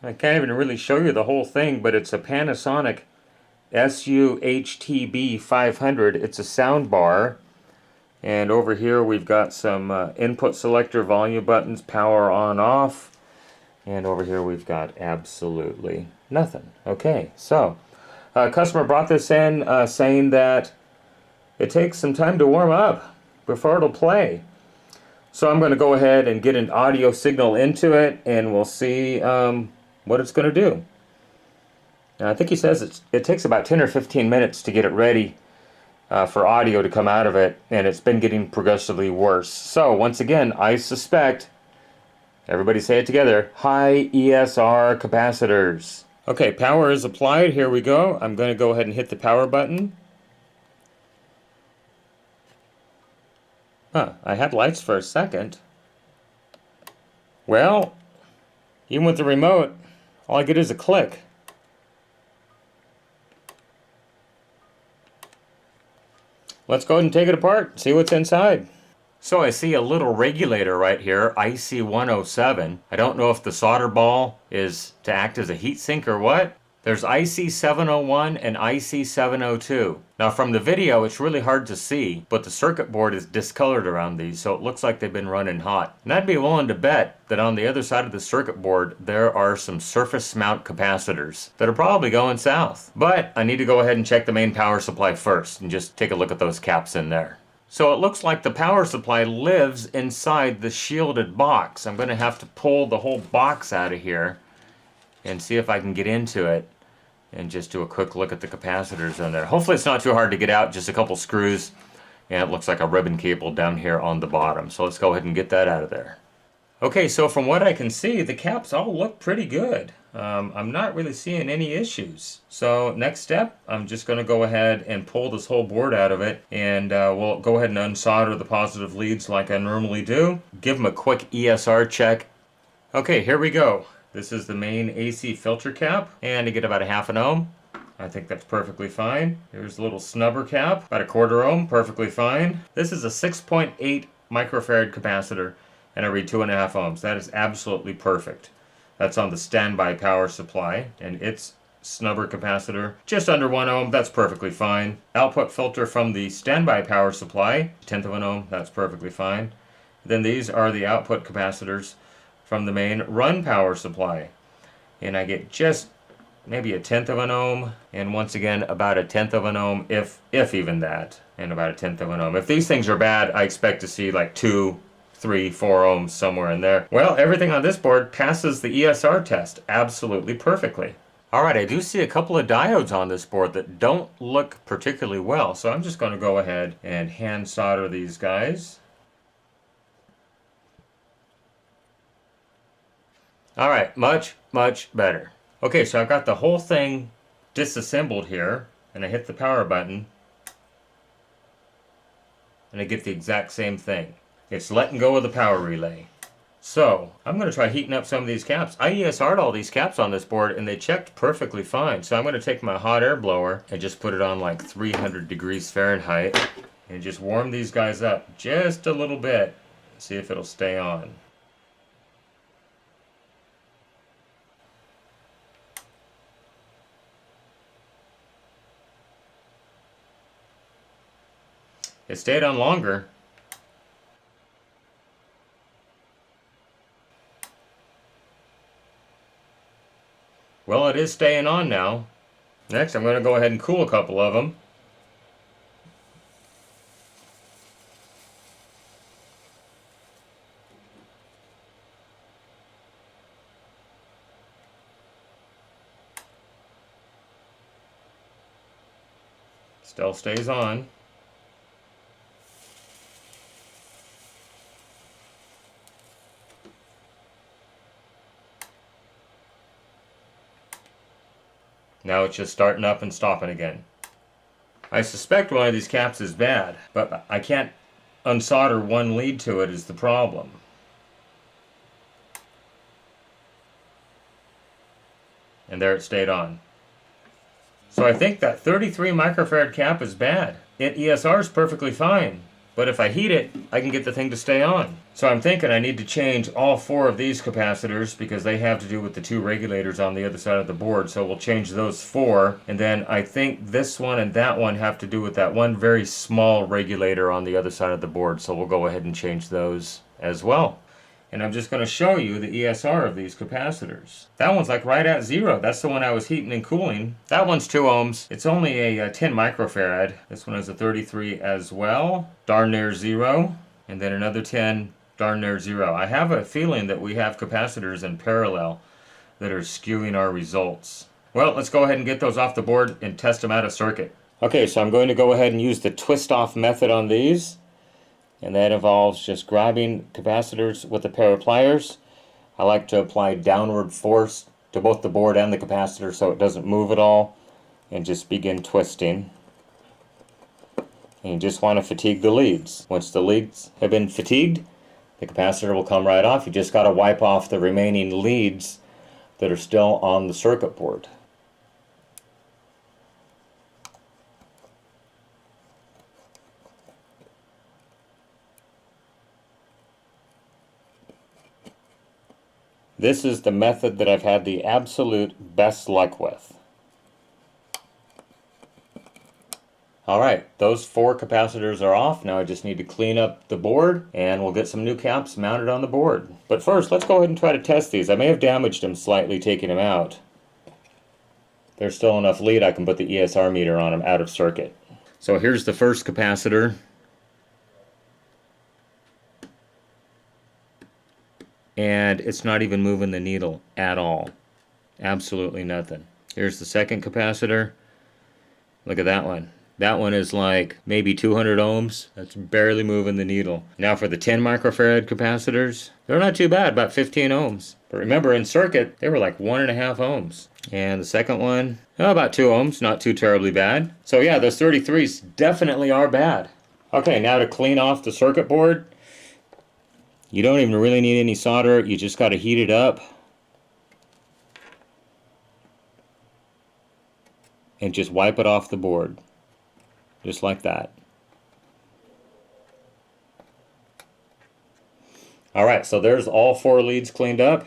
I can't even really show you the whole thing, but it's a Panasonic Su-Htb500. It's a soundbar. And over here we've got some input selector, volume buttons, power on off. And over here we've got absolutely nothing. Okay, so customer brought this in saying that it takes some time to warm up before it'll play. So I'm going to go ahead and get an audio signal into it, and we'll see what it's going to do. And I think he says it takes about 10 or 15 minutes to get it ready for audio to come out of it, and it's been getting progressively worse. So once again, I suspect, everybody say it together, high ESR capacitors. Okay, power is applied. Here we go. I'm going to go ahead and hit the power button. I had lights for a second. Well, even with the remote, all I get is a click. Let's go ahead and take it apart and see what's inside. So I see a little regulator right here, IC107. I don't know if the solder ball is to act as a heat sink or what. There's IC701 and IC702. Now from the video it's really hard to see, but the circuit board is discolored around these, so it looks like they've been running hot. And I'd be willing to bet that on the other side of the circuit board there are some surface mount capacitors that are probably going south. But I need to go ahead and check the main power supply first and just take a look at those caps in there. So it looks like the power supply lives inside the shielded box. I'm going to have to pull the whole box out of here and see if I can get into it and just do a quick look at the capacitors in there. Hopefully it's not too hard to get out, just a couple screws, and it looks like a ribbon cable down here on the bottom. So let's go ahead and get that out of there. Okay, so from what I can see, the caps all look pretty good. I'm not really seeing any issues. So next step, I'm just going to go ahead and pull this whole board out of it, and we'll go ahead and unsolder the positive leads like I normally do. Give them a quick ESR check. Okay, here we go. This is the main AC filter cap, and I get about a 1/2 ohm. I think that's perfectly fine. Here's a little snubber cap, about a 1/4 ohm, perfectly fine. This is a 6.8 microfarad capacitor, and I read 2.5 ohms. That is absolutely perfect. That's on the standby power supply, and its snubber capacitor, just under 1 ohm, that's perfectly fine. Output filter from the standby power supply, 1/10 of an ohm, that's perfectly fine. Then these are the output capacitors from the main run power supply, and I get just maybe a 1/10 of an ohm, and once again about a 1/10 of an ohm, if even that, and about a 1/10 of an ohm. If these things are bad, I expect to see like 2, 3, 4 ohms somewhere in there. Well, everything on this board passes the ESR test absolutely perfectly. Alright, I do see a couple of diodes on this board that don't look particularly well, so I'm just going to go ahead and hand solder these guys. Alright, much better. Okay, so I've got the whole thing disassembled here, and I hit the power button, and I get the exact same thing. It's letting go of the power relay. So, I'm going to try heating up some of these caps. I ESR'd all these caps on this board, and they checked perfectly fine. So I'm going to take my hot air blower and just put it on like 300 degrees Fahrenheit, and just warm these guys up just a little bit. See if it'll stay on. It stayed on longer. Well, it is staying on now. Next, I'm going to go ahead and cool a couple of them. Still stays on. Now it's just starting up and stopping again. I suspect one of these caps is bad, but I can't unsolder one lead to it is the problem. And there it stayed on. So I think that 33 microfarad cap is bad. It ESRs perfectly fine. But if I heat it, I can get the thing to stay on. So I'm thinking I need to change all 4 of these capacitors because they have to do with the 2 regulators on the other side of the board. So we'll change those 4. And then I think this one and that one have to do with that one very small regulator on the other side of the board. So we'll go ahead and change those as well. And I'm just going to show you the ESR of these capacitors. That one's like right at 0. That's the one I was heating and cooling. That one's 2 ohms. It's only a 10 microfarad. This one has a 33 as well. Darn near 0. And then another 10, darn near 0. I have a feeling that we have capacitors in parallel that are skewing our results. Well, let's go ahead and get those off the board and test them out of circuit. Okay, so I'm going to go ahead and use the twist-off method on these. And that involves just grabbing capacitors with a pair of pliers. I like to apply downward force to both the board and the capacitor so it doesn't move at all, and just begin twisting. And you just want to fatigue the leads. Once the leads have been fatigued, the capacitor will come right off. You just got to wipe off the remaining leads that are still on the circuit board. This is the method that I've had the absolute best luck with. Alright, those 4 capacitors are off. Now I just need to clean up the board and we'll get some new caps mounted on the board. But first, let's go ahead and try to test these. I may have damaged them slightly taking them out. There's still enough lead I can put the ESR meter on them out of circuit. So here's the first capacitor. And it's not even moving the needle at all. Absolutely nothing. Here's the second capacitor. Look at that one. That one is like maybe 200 ohms. That's barely moving the needle. Now for the 10 microfarad capacitors, they're not too bad, about 15 ohms. But remember in circuit, they were like 1.5 ohms. And the second one, oh, about 2 ohms, not too terribly bad. So yeah, those 33s definitely are bad. Okay, now to clean off the circuit board. You don't even really need any solder, you just got to heat it up. And just wipe it off the board. Just like that. Alright, so there's all 4 leads cleaned up.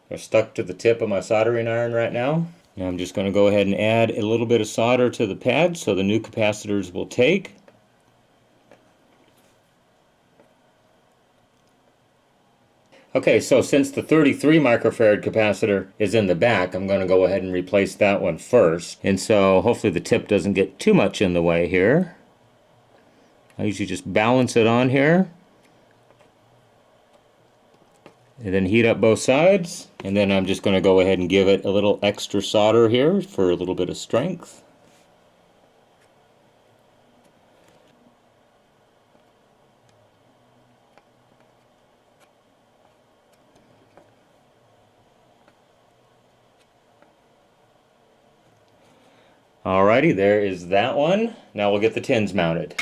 They're stuck to the tip of my soldering iron right now. Now I'm just going to go ahead and add a little bit of solder to the pad so the new capacitors will take. Okay, so since the 33 microfarad capacitor is in the back, I'm going to go ahead and replace that one first. And so hopefully the tip doesn't get too much in the way here. I usually just balance it on here. And then heat up both sides. And then I'm just going to go ahead and give it a little extra solder here for a little bit of strength. Alrighty, there is that one. Now we'll get the tins mounted.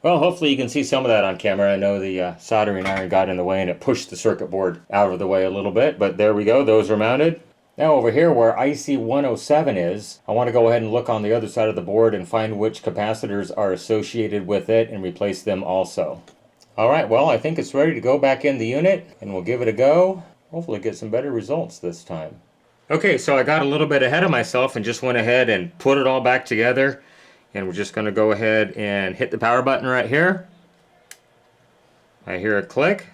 Well, hopefully you can see some of that on camera. I know the soldering iron got in the way and it pushed the circuit board out of the way a little bit, but there we go, those are mounted. Now over here where IC107 is, I want to go ahead and look on the other side of the board and find which capacitors are associated with it and replace them also. Alright, well I think it's ready to go back in the unit and we'll give it a go. Hopefully get some better results this time. Okay, so I got a little bit ahead of myself and just went ahead and put it all back together. And we're just going to go ahead and hit the power button right here. I hear a click.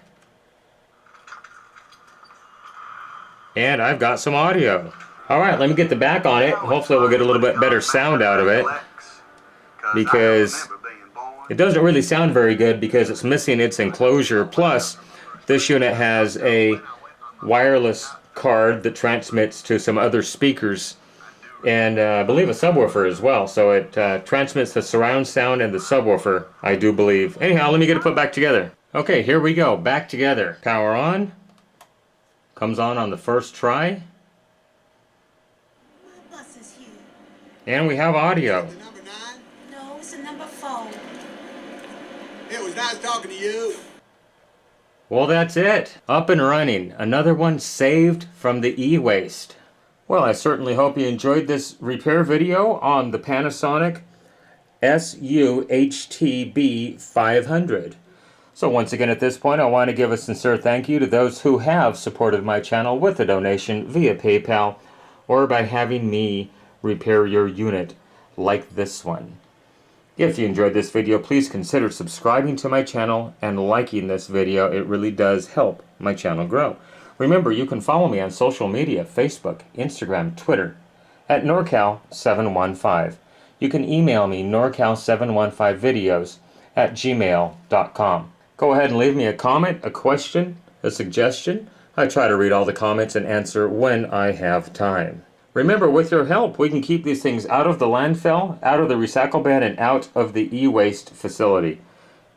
And I've got some audio. Alright, let me get the back on it. Hopefully we'll get a little bit better sound out of it. Because it doesn't really sound very good because it's missing its enclosure. Plus, this unit has a wireless card that transmits to some other speakers. And I believe a subwoofer as well, so it transmits the surround sound and the subwoofer, I do believe. Anyhow, let me get it put back together. Okay, here we go, back together. Power on, Comes on the first try. My bus is here. And we have audio. The number 9? No, it's a number 4. It was nice talking to you. Well, that's it. Up and running. Another one saved from the e-waste. Well, I certainly hope you enjoyed this repair video on the Panasonic Su-Htb500. So once again at this point, I want to give a sincere thank you to those who have supported my channel with a donation via PayPal or by having me repair your unit like this one. If you enjoyed this video, please consider subscribing to my channel and liking this video. It really does help my channel grow. Remember, you can follow me on social media, Facebook, Instagram, Twitter, at NorCal715. You can email me norcal715videos@gmail.com. Go ahead and leave me a comment, a question, a suggestion. I try to read all the comments and answer when I have time. Remember, with your help, we can keep these things out of the landfill, out of the recycle bin, and out of the e-waste facility.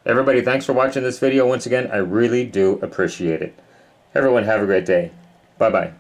Everybody, thanks for watching this video once again. I really do appreciate it. Everyone, have a great day. Bye-bye.